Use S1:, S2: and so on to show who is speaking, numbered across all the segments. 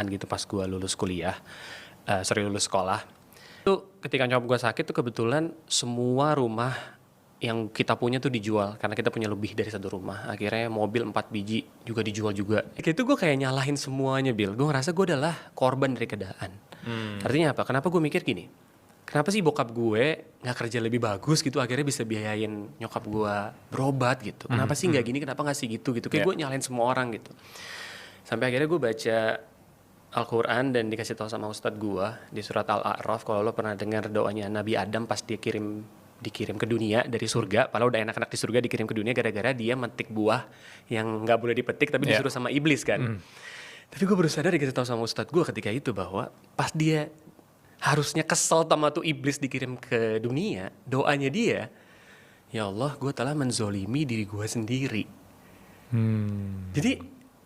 S1: gitu pas gue lulus kuliah, lulus sekolah. Itu ketika nyokap gue sakit tuh kebetulan semua rumah yang kita punya tuh dijual karena kita punya lebih dari satu rumah. Akhirnya mobil 4 biji juga dijual juga. Kayak itu gue kayak nyalahin semuanya, Bill. Gue ngerasa gue adalah korban dari keadaan. Artinya apa? Kenapa gue mikir gini? Kenapa sih bokap gue nggak kerja lebih bagus gitu akhirnya bisa biayain nyokap gue berobat gitu? Kenapa sih nggak gini? Kenapa nggak sih gitu gitu? Kayak gue nyalahin semua orang gitu. Sampai akhirnya gue baca Al-Quran dan dikasih tahu sama ustadz gue di surat Al-A'raf kalau lo pernah dengar doanya Nabi Adam pas dikirim ke dunia dari surga, padahal udah enak-enak di surga dikirim ke dunia gara-gara dia metik buah yang nggak boleh dipetik tapi disuruh sama iblis kan. Tapi gue baru sadar dikasih tahu sama ustadz gue ketika itu bahwa pas dia harusnya kesel sama tuh iblis dikirim ke dunia, doanya dia, ya Allah gue telah menzolimi diri gue sendiri. Jadi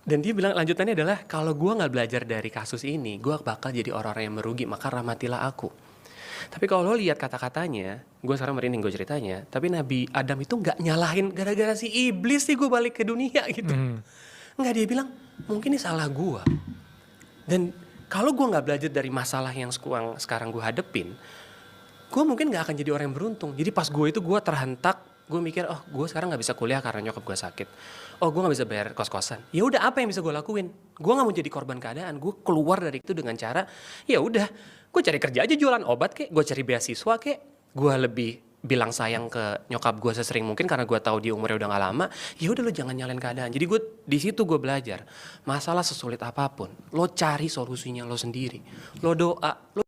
S1: dan dia bilang lanjutannya adalah kalau gue nggak belajar dari kasus ini, gue bakal jadi orang-orang yang merugi, maka rahmatilah aku. Tapi kalau lo lihat kata-katanya, gue sekarang merinding gue ceritanya, tapi Nabi Adam itu nggak nyalahin gara-gara si iblis sih gue balik ke dunia gitu. Nggak, dia bilang mungkin ini salah gue. Dan kalau gue nggak belajar dari masalah yang sekarang gue hadepin, gue mungkin nggak akan jadi orang yang beruntung. Jadi pas gue terhentak, gue mikir, oh gue sekarang nggak bisa kuliah karena nyokap gue sakit. Oh gue nggak bisa bayar kos-kosan. Ya udah apa yang bisa gue lakuin? Gue nggak mau jadi korban keadaan. Gue keluar dari itu dengan cara, ya udah, gue cari kerja aja jualan obat kek, gue cari beasiswa kek. Gue lebih bilang sayang ke nyokap gue sesering mungkin karena gue tahu dia umurnya udah nggak lama. Ya udah lo jangan nyalain keadaan. Jadi gue di situ gue belajar masalah sesulit apapun, lo cari solusinya lo sendiri. Lo doa, lo